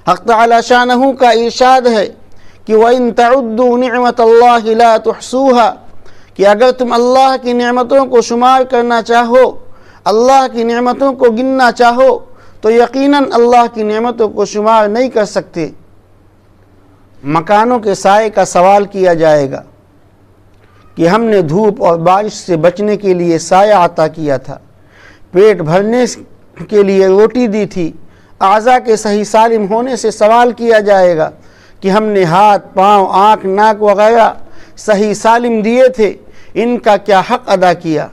حق تعالی شانہ کا ارشاد ہے کہ وَإِن تَعُدُّوا نِعْمَةَ اللَّهِ لَا تُحْصُوهَا، کہ اگر تم اللہ کی نعمتوں کو شمار کرنا چاہو، اللہ کی نعمتوں کو گننا چاہو، تو یقیناً اللہ کی نعمتوں کو شمار نہیں کر سکتے۔ مکانوں کے سائے کا سوال کیا جائے گا کہ ہم نے دھوپ اور بارش سے بچنے کے لیے سایہ عطا کیا تھا، پیٹ بھرنے کے لیے روٹی دی تھی۔ اعضاء کے صحیح سالم ہونے سے سوال کیا جائے گا کہ ہم نے ہاتھ، پاؤں، آنکھ، ناک وغیرہ صحیح سالم دیے تھے، ان کا کیا حق ادا کیا۔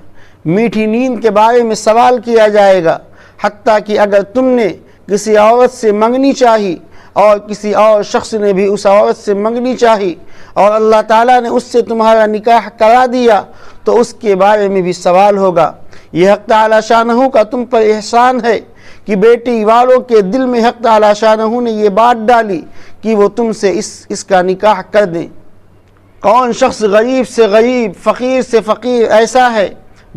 میٹھی نیند کے بارے میں سوال کیا جائے گا، حتیٰ کہ اگر تم نے کسی عورت سے منگنی چاہی اور کسی اور شخص نے بھی اس عورت سے منگنی چاہی اور اللہ تعالیٰ نے اس سے تمہارا نکاح کرا دیا تو اس کے بارے میں بھی سوال ہوگا۔ یہ حق تعالی شانہ کا تم پر احسان ہے کہ بیٹی والوں کے دل میں حق تعالی شانہ نے یہ بات ڈالی کہ وہ تم سے اس کا نکاح کر دیں۔ کون شخص غریب سے غریب، فقیر سے فقیر ایسا ہے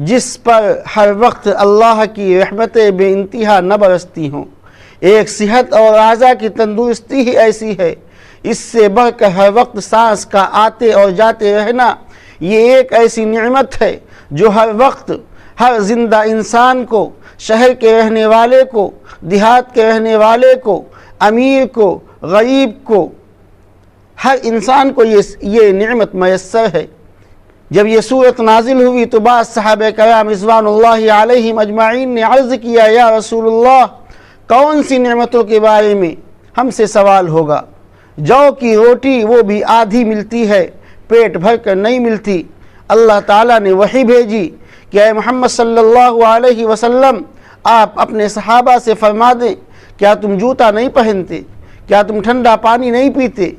جس پر ہر وقت اللہ کی رحمتیں بے انتہا نہ برستی ہوں؟ ایک صحت اور اعضاء کی تندرستی ہی ایسی ہے، اس سے بڑھ کر ہر وقت سانس کا آتے اور جاتے رہنا یہ ایک ایسی نعمت ہے جو ہر وقت ہر زندہ انسان کو، شہر کے رہنے والے کو، دیہات کے رہنے والے کو، امیر کو، غریب کو، ہر انسان کو یہ نعمت میسر ہے۔ جب یہ سورت نازل ہوئی تو بعض صحابہ کرام رضوان اللہ علیہم اجمعین نے عرض کیا، یا رسول اللہ، کون سی نعمتوں کے بارے میں ہم سے سوال ہوگا؟ جو کی روٹی وہ بھی آدھی ملتی ہے، پیٹ بھر کر نہیں ملتی۔ اللہ تعالیٰ نے وحی بھیجی کہ اے محمد صلی اللہ علیہ وسلم، آپ اپنے صحابہ سے فرما دیں، کیا تم جوتا نہیں پہنتے؟ کیا تم ٹھنڈا پانی نہیں پیتے؟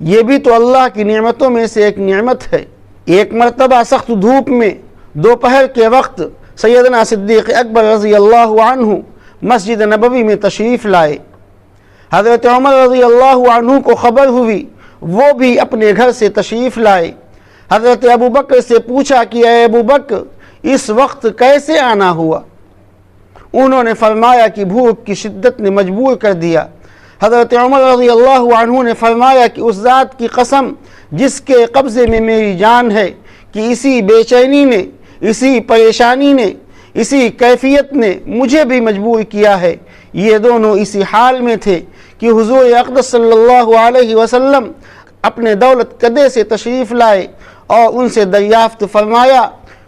یہ بھی تو اللہ کی نعمتوں میں سے ایک نعمت ہے۔ ایک مرتبہ سخت دھوپ میں دوپہر کے وقت سیدنا صدیق اکبر رضی اللہ عنہ مسجد نبوی میں تشریف لائے۔ حضرت عمر رضی اللہ عنہ کو خبر ہوئی، وہ بھی اپنے گھر سے تشریف لائے۔ حضرت ابو بکر سے پوچھا کہ اے ابو بکر، اس وقت کیسے آنا ہوا؟ انہوں نے فرمایا کہ بھوک کی شدت نے مجبور کر دیا۔ حضرت عمر رضی اللہ عنہ نے فرمایا کہ اس ذات کی قسم جس کے قبضے میں میری جان ہے کہ اسی بے چینی نے، اسی پریشانی نے، اسی کیفیت نے مجھے بھی مجبور کیا ہے۔ یہ دونوں اسی حال میں تھے کہ حضور اقدس صلی اللہ علیہ وسلم اپنے دولت کدے سے تشریف لائے اور ان سے دریافت فرمایا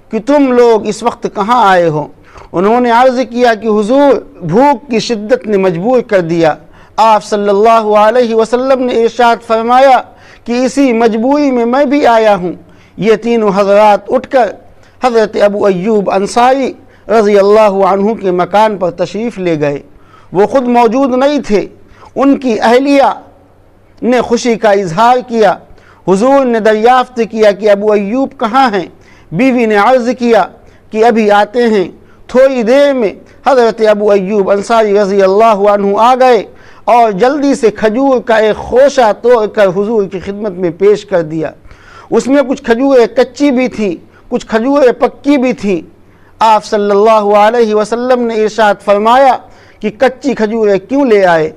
کہ تم لوگ اس وقت کہاں آئے ہو؟ انہوں نے عرض کیا کہ حضور، بھوک کی شدت نے مجبور کر دیا۔ آپ صلی اللہ علیہ وسلم نے ارشاد فرمایا کہ اسی مجبوری میں میں بھی آیا ہوں۔ یہ تینوں حضرات اٹھ کر حضرت ابو ایوب انصاری رضی اللہ عنہ کے مکان پر تشریف لے گئے۔ وہ خود موجود نہیں تھے، ان کی اہلیہ نے خوشی کا اظہار کیا۔ حضور نے دریافت کیا کہ ابو ایوب کہاں ہیں؟ بیوی نے عرض کیا کہ ابھی آتے ہیں۔ تھوڑی دیر میں حضرت ابو ایوب انصاری رضی اللہ عنہ آ گئے اور جلدی سے کھجور کا ایک خوشہ توڑ کر حضور کی خدمت میں پیش کر دیا۔ اس میں کچھ کھجوریں کچی بھی تھیں، کچھ کھجوریں پکی بھی تھیں۔ آپ صلی اللہ علیہ وسلم نے ارشاد فرمایا کہ کچی کھجوریں کیوں لے آئے؟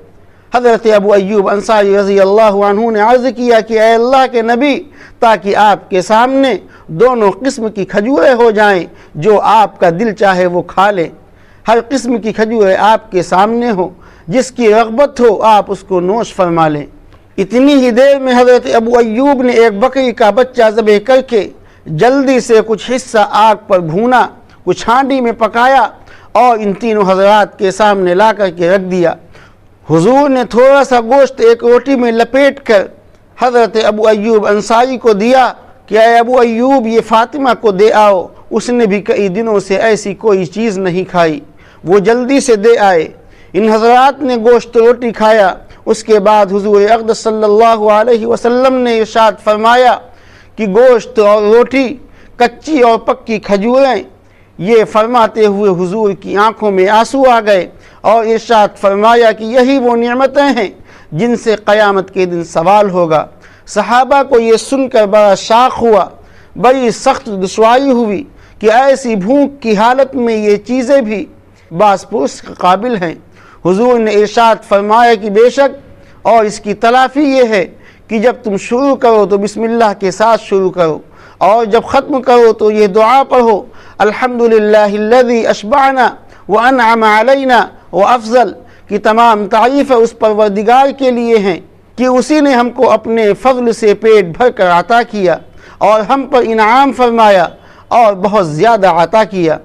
حضرت ابو ایوب انصاری رضی اللہ عنہ نے عرض کیا کہ اے اللہ کے نبی، تاکہ آپ کے سامنے دونوں قسم کی کھجوریں ہو جائیں، جو آپ کا دل چاہے وہ کھا لیں۔ ہر قسم کی کھجوریں آپ کے سامنے ہو، جس کی رغبت ہو آپ اس کو نوش فرما لیں۔ اتنی ہی دیر میں حضرت ابو ایوب نے ایک بکری کا بچہ ذبح کر کے جلدی سے کچھ حصہ آگ پر بھونا، کچھ ہانڈی میں پکایا اور ان تینوں حضرات کے سامنے لا کر کے رکھ دیا۔ حضور نے تھوڑا سا گوشت ایک روٹی میں لپیٹ کر حضرت ابو ایوب انصاری کو دیا کہ اے ابو ایوب، یہ فاطمہ کو دے آؤ، اس نے بھی کئی دنوں سے ایسی کوئی چیز نہیں کھائی۔ وہ جلدی سے دے آئے۔ ان حضرات نے گوشت روٹی کھایا۔ اس کے بعد حضور اقدس صلی اللہ علیہ وسلم نے ارشاد فرمایا کہ گوشت اور روٹی، کچی اور پکی کھجوریں، یہ فرماتے ہوئے حضور کی آنکھوں میں آنسو آ گئے اور ارشاد فرمایا کہ یہی وہ نعمتیں ہیں جن سے قیامت کے دن سوال ہوگا۔ صحابہ کو یہ سن کر بڑا شاق ہوا، بڑی سخت دشواری ہوئی کہ ایسی بھوک کی حالت میں یہ چیزیں بھی باس پرس کے قابل ہیں۔ حضور نے ارشاد فرمایا کہ بے شک اور اس کی تلافی یہ ہے کہ جب تم شروع کرو تو بسم اللہ کے ساتھ شروع کرو، اور جب ختم کرو تو یہ دعا پڑھو، الحمدللہ الذی اشبعنا وانعم علینا وافضل، کہ تمام تعریف اس پروردگار کے لیے ہیں کہ اسی نے ہم کو اپنے فضل سے پیٹ بھر کر عطا کیا اور ہم پر انعام فرمایا اور بہت زیادہ عطا کیا۔